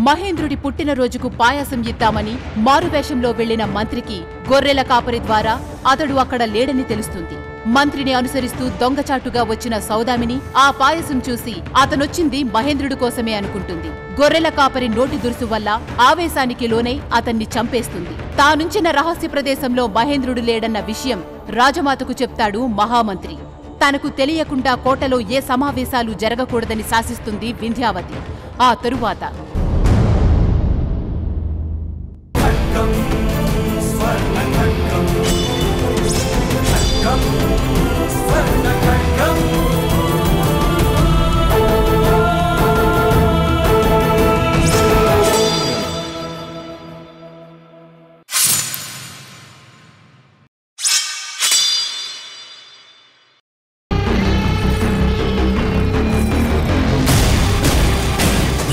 మహేంద్రుడి పుట్టినరోజుకు పాయాసం ఇద్దామని మారువేషంలో వెళ్లిన మంత్రికి గొర్రెల కాపరి ద్వారా అతడు అక్కడ లేడని తెలుస్తుంది. మంత్రిని అనుసరిస్తూ దొంగచాటుగా వచ్చిన సౌదామిని ఆ పాయసం చూసి అతనొచ్చింది మహేంద్రుడి కోసమే అనుకుంటుంది. గొర్రెల కాపరి నోటి దురుసు వల్ల ఆవేశానికి లోనై అతన్ని చంపేస్తుంది. తానుంచిన రహస్య ప్రదేశంలో మహేంద్రుడు లేడన్న విషయం రాజమాతకు చెప్తాడు మహామంత్రి. తనకు తెలియకుండా కోటలో ఏ సమావేశాలు జరగకూడదని శాసిస్తుంది వింధ్యావతి. ఆ తరువాత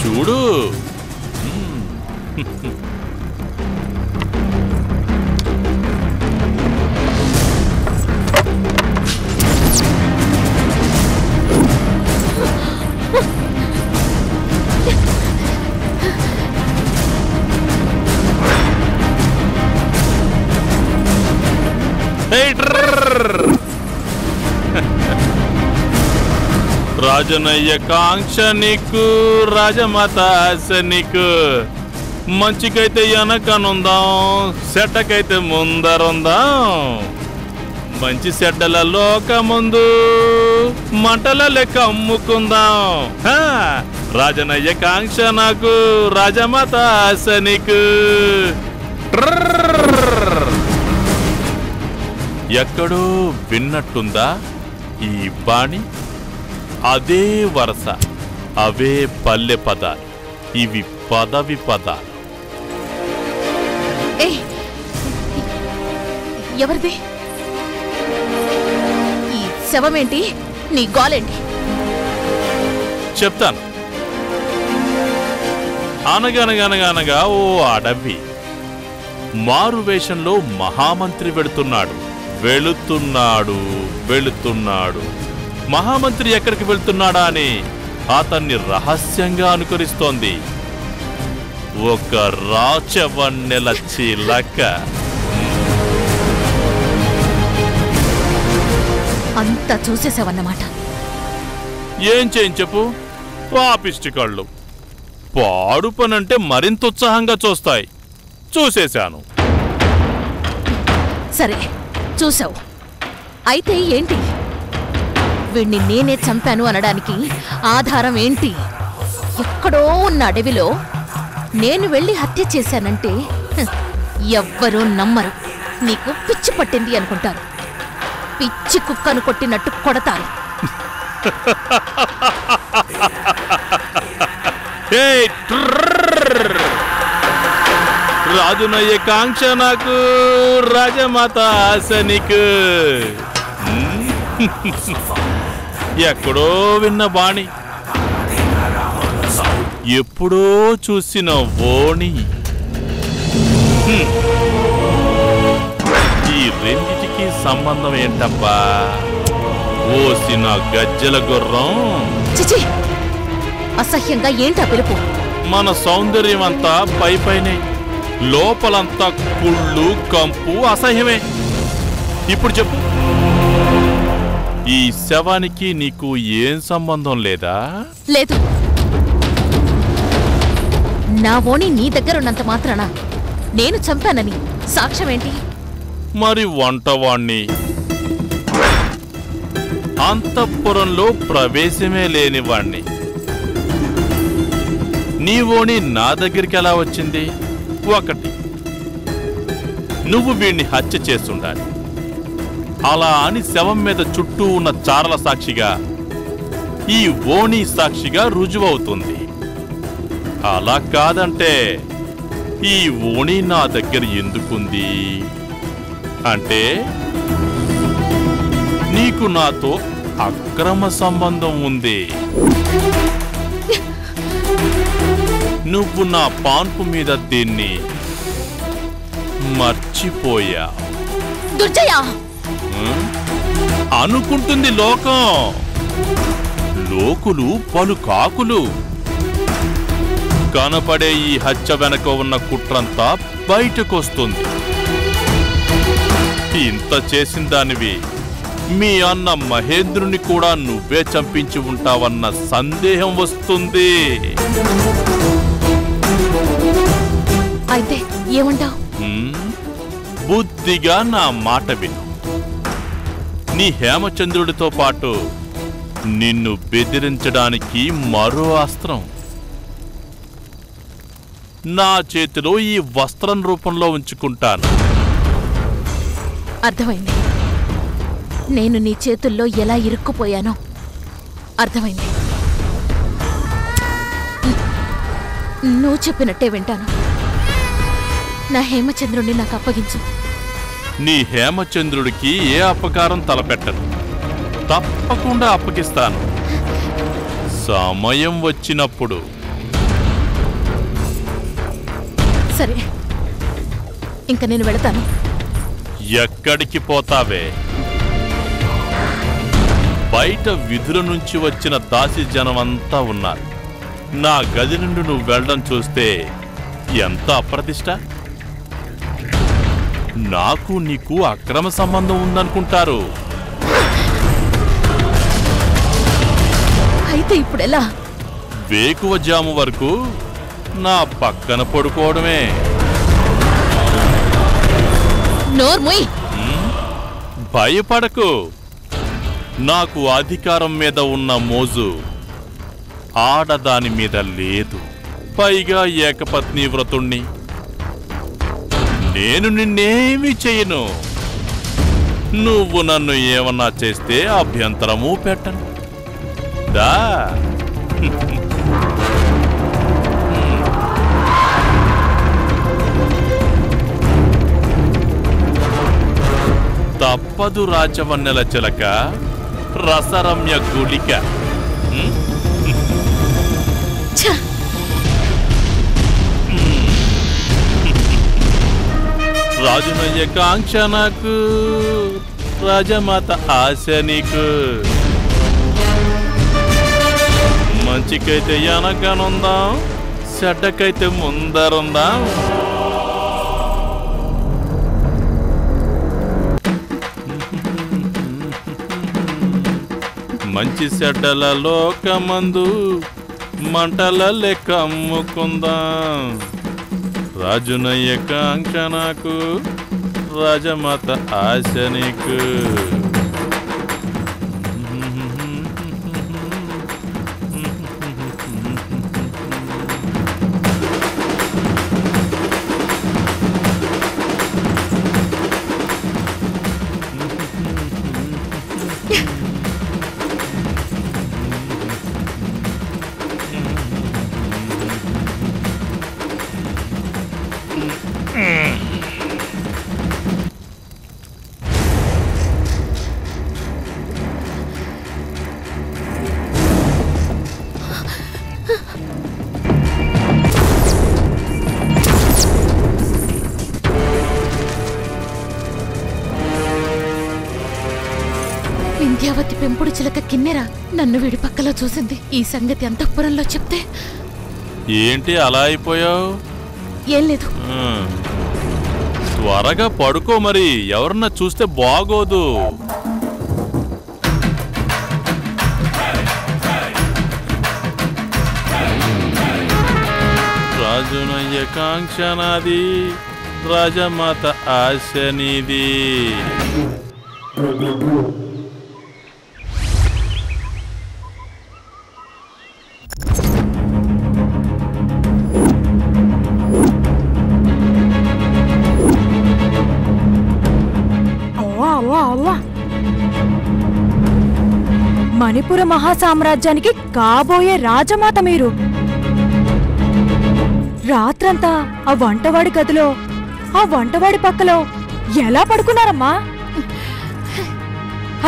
చూడు, రాజనయ్య కాంక్ష నీకు, రాజమాత ఆశ నీకు. మంచికైతే వెనకనుందాం, చెడ్డకైతే ముందరుందాం. మంచి చెడ్డల లోకముందు మంటల లెక్క అమ్ముకుందాం. రాజనయ్య కాంక్ష నాకు, రాజమాత ఆశ నీకు. ఎక్కడో విన్నట్టుందా ఈ బాణి? అదే వరస, అవే పల్లె పదాలు, ఇవి పదవి పదాలు. ఎవరిది ఈ శవమేంటి? నీ గోలేంటి? చెప్తాను. అనగనగనగనగా ఓ అడవి. మారువేషంలో మహామంత్రి వెళుతున్నాడు. మహామంత్రి ఎక్కడికి వెళ్తున్నాడా అని అతన్ని రహస్యంగా అనుకరిస్తోంది ఒక రాచవన్నెల చిలక. అంతా చూసేసావన్నమాట. ఏం చేయని చెప్పు, పాపిష్టి కళ్ళు. పాడు పనంటే మరింత ఉత్సాహంగా చూస్తాయి. చూసేశాను. సరే, చూసావు. అయితే ఏంటి? వీణ్ణి నేనే చంపాను అనడానికి ఆధారం ఏంటి? ఎక్కడో ఉన్న అడవిలో నేను వెళ్ళి హత్య చేశానంటే ఎవ్వరూ నమ్మరు. నీకు పిచ్చి పట్టింది అనుకుంటారు. పిచ్చి కుక్కను కొట్టినట్టు కొడతారు. రాజునయ్య కాంక్ష నాకు, రాజమాత ఆశ నీకు. ఎక్కడో విన్న బాణి, ఎప్పుడో చూసిన ఓణి. ఈ రెండిటికి సంబంధం ఏంటబ్బా? ఓసిన గజ్జల గుర్రం. చిచి, అసహ్యంగా ఏంటా పిలుపు? మన సౌందర్యం అంతా పైపైనే, లోపలంతా కుళ్ళు కంపు అసహ్యమే. ఇప్పుడు చెప్పు, ఈ శవానికి నీకు ఏం సంబంధం లేదా? లేదు. నా ఓణి నీ దగ్గరున్నంత మాత్రాన నేను చంపానని సాక్ష్యమేంటి? మరి వంటవాణ్ణి, అంతఃపురంలో ప్రవేశమే లేనివాణ్ణి, నీ ఓణి నా దగ్గరికి ఎలా వచ్చింది? ఒకటి, నువ్వు వీణ్ణి హత్య చేస్తుండాలి. అలా అని శవం మీద చుట్టూ ఉన్న చారల సాక్షిగా ఈ ఓణి సాక్షిగా రుజువవుతుంది. అలా కాదంటే ఈ ఓణి నా దగ్గర ఎందుకుంది అంటే నీకు నాతో అక్రమ సంబంధం ఉంది. నువ్వు నా పాన్పు మీద దీన్ని మర్చిపోయా. అనుకుంటుంది లోకం. లోకులు పలు కాకులు. కనపడే ఈ హత్య వెనక ఉన్న కుట్రంతా బయటకొస్తుంది. ఇంత చేసిన దానివి మీ అన్న మహేంద్రుని కూడా నువ్వే చంపించి ఉంటావన్న సందేహం వస్తుంది. అయితే ఏమంటావు? బుద్ధిగా నా మాట విను. నీ హేమచంద్రుడితో పాటు నిన్ను బెదిరించడానికి మరో అస్త్రం నా చేతిలో ఈ వస్త్రం రూపంలో ఉంచుకుంటాను. అర్థమైంది. నేను నీ చేతుల్లో ఎలా ఇరుక్కుపోయానో అర్థమైంది. నువ్వు చెప్పినట్టే వింటాను. నా హేమచంద్రుణ్ణి నాకు అప్పగించు. నీ హేమచంద్రుడికి ఏ అపకారం తలపెట్టను. తప్పకుండా అప్పగిస్తాను. సమయం వచ్చినప్పుడు. సరే, ఇంక నేను వెళతాను. ఎక్కడికి పోతావే? బయట విధుల నుంచి వచ్చిన దాసి జనమంతా ఉన్నారు. నా గది నుండి నువ్వు వెళ్ళడం చూస్తే ఎంత అప్రతిష్ట. నాకు నీకు అక్రమ సంబంధం ఉందనుకుంటారు. అయితే ఇప్పుడెలా? వేకువ జాము వరకు నా పక్కన పడుకోవడమే. నోర్ముయ్. భయపడకు. నాకు అధికారం మీద ఉన్న మోజు ఆడదాని మీద లేదు. పైగా ఏకపత్ని వ్రతుణ్ణి. నేను నిన్నేమీ చెయ్యను. నువ్వు నన్ను ఏమన్నా చేస్తే అభ్యంతరమూ పెట్టను. దా తప్పదు రాజవన్నెల చిలక, రసరమ్య గుళిక. రాజునయ్య కాంక్ష నాకు, రాజమాత ఆశ నీకు. మంచికైతే వెనకనుందాం, చెడ్డకైతే ముందరుందాం. మంచి చెడ్డల లోకమందు మంటల లెక్క అమ్ముకుందాం. రాజునయ్య కాంక్ష నాకు, రాజమాత ఆశ నీకు. వింధ్యావతి పెంపుడు చిలక కిన్నెర నన్ను వీడి పక్కలో చూసింది. ఈ సంగతి అంతఃపురంలో చెప్తే? ఏంటి అలా అయిపోయావు? ఏం లేదు. త్వరగా పడుకో, మరి ఎవరన్నా చూస్తే బాగోదు. రాజునయ్య కాంక్ష నాది, రాజమాత ఆశ నీది. మణిపుర మహాసామ్రాజ్యానికి కాబోయే రాజమాత మీరు. రాత్రంతా ఆ వంటవాడి గదిలో, ఆ వంటవాడి పక్కలో ఎలా పడుకున్నారమ్మా?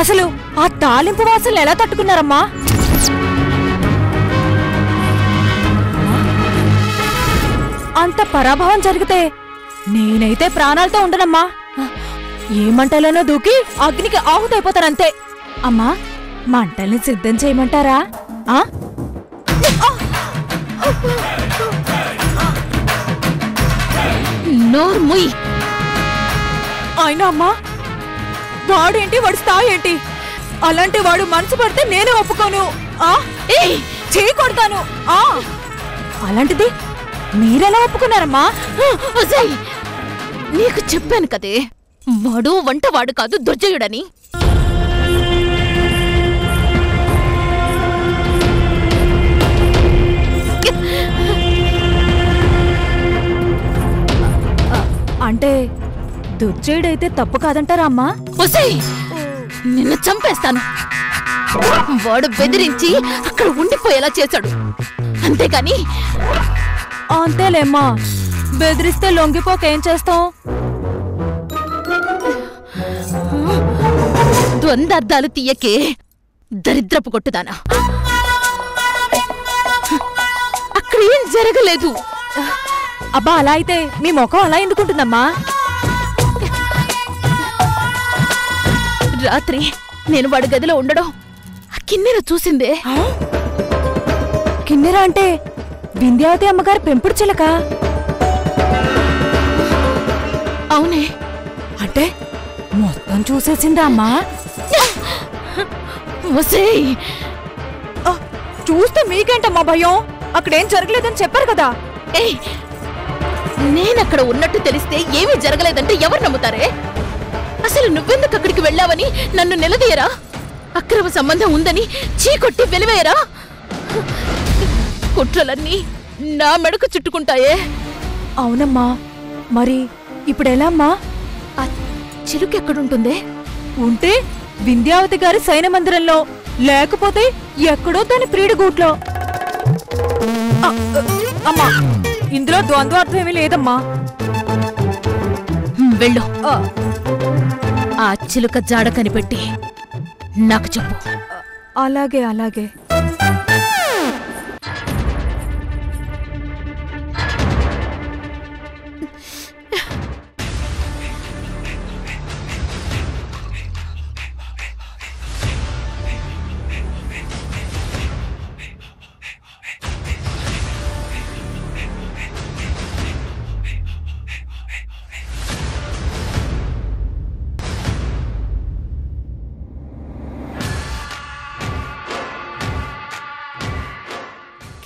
అసలు ఆ తాలింపు వాసనలు ఎలా తట్టుకున్నారమ్మా? అంత పరాభవం జరిగితే నేనైతే ప్రాణాలతో ఉండనమ్మా. ఏ మంటలోనో దూకి అగ్నికి ఆహుతైపోతానంతే. అమ్మా, మంటల్ని సిద్ధం చేయమంటారా? నోర్ముయ్. అయినా అమ్మా, వాడేంటి, వాడి స్థాయి ఏంటి? అలాంటి వాడు మనసు పడితే నేనే ఒప్పుకోను. చేయి కొడతాను. అలాంటిది మీరెలా ఒప్పుకున్నారమ్మా? నీకు చెప్పాను కదే, వాడు వంటవాడు కాదు, దుర్జయుడని. అంటే దుర్జయుడైతే తప్పు కాదంటారా అమ్మా? నిన్ను చంపేస్తాను. వాడు బెదిరించి అక్కడ ఉండిపోయేలా చేశాడు, అంతేగాని. అంతేలేమ్మా, బెదిరిస్తే లొంగిపోకేం చేస్తాం? ద్వందార్థాలు తీయకే, దరిద్రపు కొట్టుదానా. అక్కడ ఏం జరగలేదు. అబ్బా, అలా అయితే మీ ముఖం అలా ఎందుకుంటుందమ్మా? రాత్రి నేను వాడి గదిలో ఉండడం ఆ కిన్నెర చూసిందే. కిన్నెర అంటే వింధ్యావతి అమ్మగారు పెంపుడు చిలక? అవునే. అంటే మొత్తం చూసేసిందా అమ్మా? చూస్తే మీకేంటమ్మా భయం? అక్కడేం జరగలేదని చెప్పారు కదా. నేనక్కడ ఉన్నట్టు తెలిస్తే ఏమీ జరగలేదంటే ఎవరు నమ్ముతారే? అసలు నువ్వెందుకు అక్కడికి వెళ్ళావని నన్ను నిలదీయరా? అక్రమ సంబంధం ఉందని చీకొట్టి వెలివేయరా? కుట్రలన్నీ నా మెడకు చుట్టుకుంటాయే. అవునమ్మా, మరి ఇప్పుడెలా అమ్మా? ఆ చిలుకెక్కడుంటుందే? ఉంటే వింధ్యావతి గారి సైన మందిరంలో, లేకపోతే ఎక్కడో దాని ప్రీడిగూట్లో. అమ్మా, ఇందులో ద్వంద్వార్థం ఏమీ లేదమ్మా. వెళ్ళు. ఆ చిలుక జాడ కనిపెట్టి నాకు చెప్పు. అలాగే అలాగే.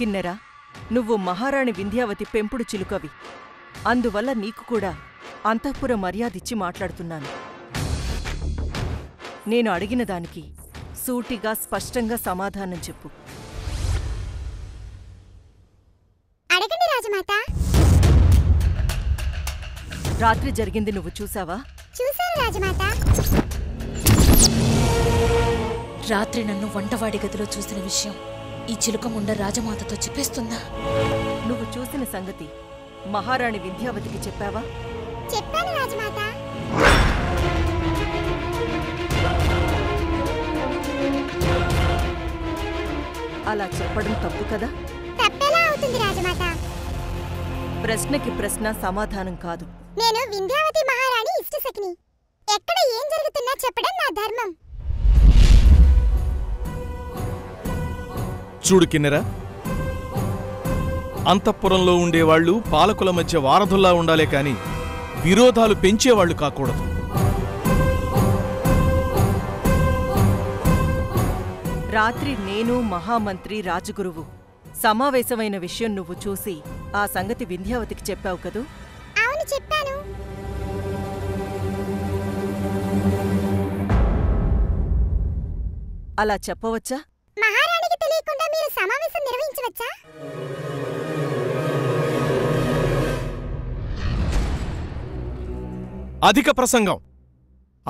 కిన్నెరా, నువ్వు మహారాణి వింధ్యావతి పెంపుడు చిలుకవి. అందువల్ల నీకు కూడా అంతఃపుర మర్యాదిచ్చి మాట్లాడుతున్నాను. నేను అడిగిన దానికి సూటిగా స్పష్టంగా సమాధానం చెప్పు. అడగండి రాజమాత. రాత్రి జరిగింది నువ్వు చూసావా? చూశాను రాజమాత. రాత్రి నన్ను వంటవాడి గదిలో చూసిన విషయం ఈ చిలుక ముండ రాజమాతతో చెప్పేస్తుందా? నువ్వు చూసిన సంగతి మహారాణి వింధ్యావతికి చెప్పావా? చెప్పాను రాజమాత. అలా చెప్పడం తప్పు కదా? తప్పెలా అవుతుంది రాజమాత? ప్రశ్నకి ప్రశ్న సమాధానం కాదు. నేను వింధ్యావతి మహారాణి ఇష్టసఖిని. ఎక్కడ ఏం జరుగుతున్నా చెప్పడం నా ధర్మం. చూడు కిన్నెరా, అంతఃపురంలో ఉండేవాళ్లు పాలకుల మధ్య వారధుల్లా ఉండాలే కాని విరోధాలు పెంచేవాళ్లు కాకూడదు. రాత్రి నేను, మహామంత్రి, రాజగురువు సమావేశమైన విషయం నువ్వు చూసి ఆ సంగతి వింధ్యావతికి చెప్పావు కదూ? అవును, చెప్పాను. అలా చెప్పవచ్చా? మహారాణికి తెలియకుండా మీరు సమావేశం నిర్వహించవచ్చా? అధిక ప్రసంగం,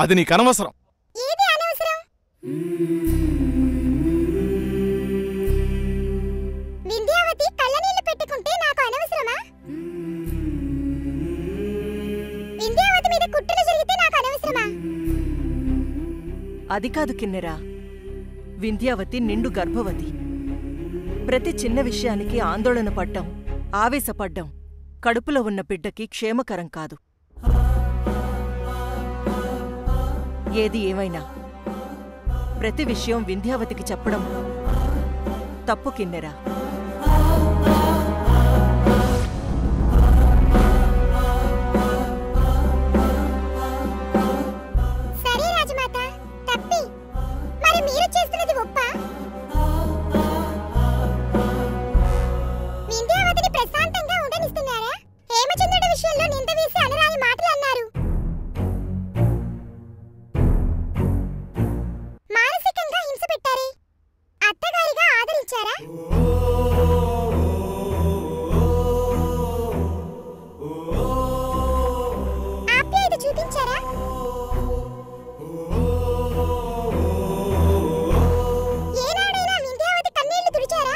అది నీకనవసరం. ఏది అనవసరం? వింధ్యావతి కళ్ళనీళ్లు పెట్టుకుంటే నాకు అనవసరమా? వింధ్యావతి మీద కుట్రలు జరిగితే నాకు అనవసరమా? అది కాదు కిన్నెరా, వింధ్యావతి నిండు గర్భవతి. ప్రతి చిన్న విషయానికి ఆందోళన పడ్డం, ఆవేశపడ్డం కడుపులో ఉన్న బిడ్డకి క్షేమకరం కాదు. ఏది ఏమైనా ప్రతి విషయం వింధ్యావతికి చెప్పడం తప్పు కిన్నెరా. ఆప్యాయత చూపించారా? ఏనాడైనా వింధ్యావతి కన్నీళ్లు తుడిచారా?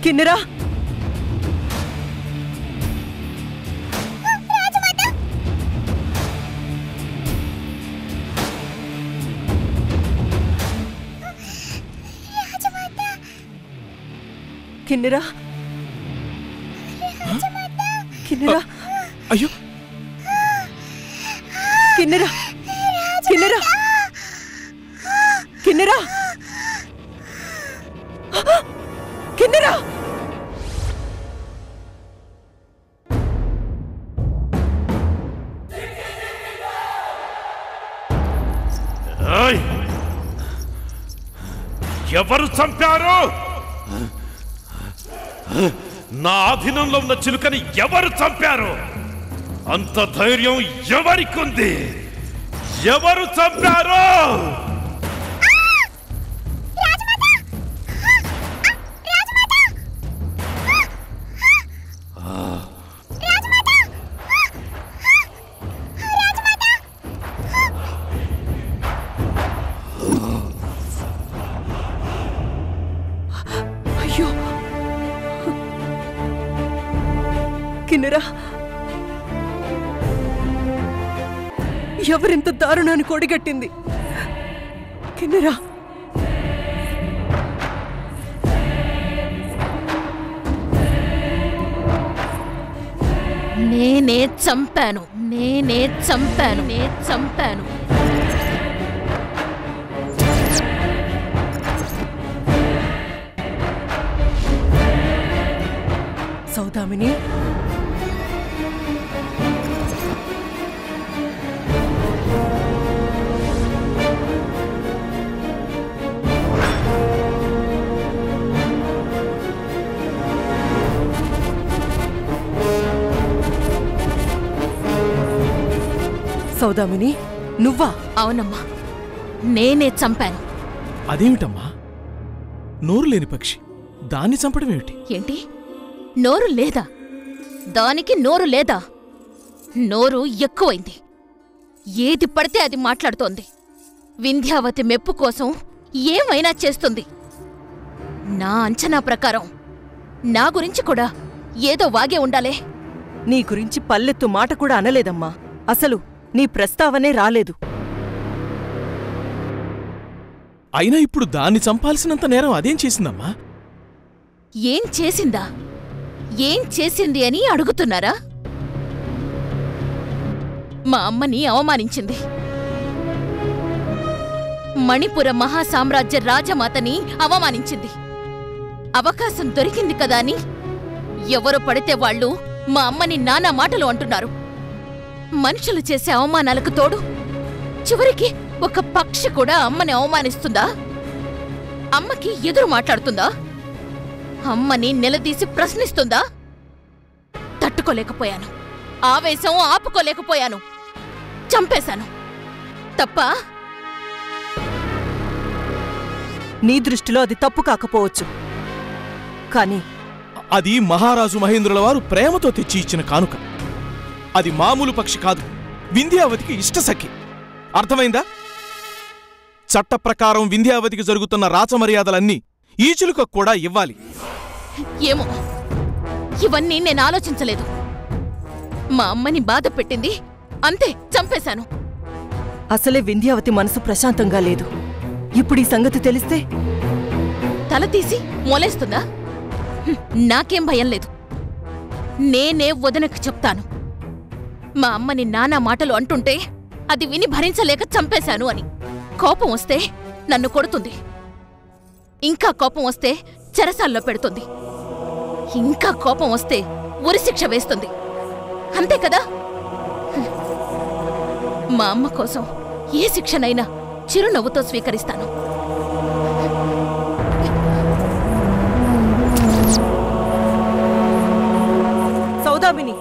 కిన్నెరా, కిన్నెరా, కిన్నెరా, అయ్యో కిన్నెరా, కిన్నెరా, కిన్నెరా, కిన్నెరా. ఏయ్! ఎవరు చంపారు? నా ఆధీనంలో ఉన్న చిలుకని ఎవరు చంపారు? అంత ధైర్యం ఎవరికుంది? ఎవరు చంపారు? అయ్యో కిన్నెరా, ఎవరింత దారుణాన్ని కొడిగట్టింది? కిన్నెరా, నేనే చంపాను, నేనే చంపాను, నే చంపాను. సౌదామిని, సౌదామిని, నువ్వా? అవునమ్మా, నేనే చంపాను. అదేమిటమ్మా? నోరు లేని పక్షి దాన్ని చంపడం ఏమిటి? ఏంటి, నోరు లేదా? దానికి నోరు లేదా? నోరు ఎక్కువైంది. ఏది పడితే అది మాట్లాడుతోంది. వింధ్యావతి మెప్పు కోసం ఏమైనా చేస్తుంది. నా అంచనా ప్రకారం నా గురించి కూడా ఏదో వాగే ఉండాలే. నీ గురించి పల్లెత్తు మాట కూడా అనలేదమ్మా. అసలు నీ ప్రస్తావనే రాలేదు. అయినా ఇప్పుడు దాన్ని చంపాల్సినంత నేరం అదేం చేసిందమ్మా? ఏం చేసిందా? ఏం చేసింది అని అడుగుతున్నారా? మా అమ్మని అవమానించింది. మణిపుర మహాసామ్రాజ్య రాజమాతని అవమానించింది. అవకాశం దొరికింది కదా అని ఎవరు పడితే వాళ్ళు మా అమ్మని నానా మాటలు అంటున్నారు. మనుషులు చేసే అవమానాలకు తోడు చివరికి ఒక పక్షి కూడా అమ్మని అవమానిస్తుందా? అమ్మకి ఎదురు మాట్లాడుతుందా? అమ్మని నిలదీసి ప్రశ్నిస్తుందా? తట్టుకోలేకపోయాను. ఆవేశం ఆపుకోలేకపోయాను. చంపేశాను. తప్ప నీ దృష్టిలో అది తప్పు కాకపోవచ్చు, కాని అది మహారాజు మహేంద్రుల వారు ప్రేమతో తెచ్చి ఇచ్చిన కానుక. అది మామూలు పక్షి కాదు, వింధ్యావతికి ఇష్టసఖి. అర్థమైందా? చట్ట ప్రకారం వింధ్యావతికి జరుగుతున్న రాచమర్యాదలన్నీ ఈ చిలుకకు కూడా ఇవ్వాలి. ఏమో, ఇవన్నీ నేను ఆలోచించలేదు. మా అమ్మని బాధ పెట్టింది, అంతే, చంపేశాను. అసలే వింధ్యావతి మనసు ప్రశాంతంగా లేదు. ఇప్పుడు ఈ సంగతి తెలిస్తే తల తీసి మొలేస్తుందా? నాకేం భయం లేదు. నేనే వదనకు చెప్తాను. మా అమ్మని నానా మాటలు అంటుంటే అది విని భరించలేక చంపేశాను అని. కోపం వస్తే నన్ను కొడుతుంది, ఇంకా కోపం వస్తే చెరసాల్లో పెడుతుంది, ఇంకా కోపం వస్తే ఉరిశిక్ష వేస్తుంది. అంతే కదా? మా అమ్మ కోసం ఏ శిక్షనైనా చిరునవ్వుతో స్వీకరిస్తాను. సౌదామిని,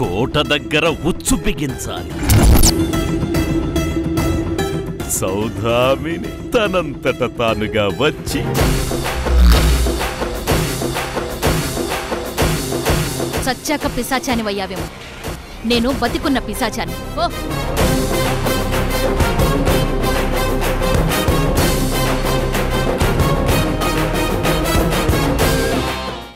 కోట దగ్గర ఉచ్చు బిగించాలి. సౌదామిని తనంతట తానుగా వచ్చి సచ్చాక పిశాచాని వయ్యావేమో, నేను బతికున్న పిశాచాన్ని. ఓ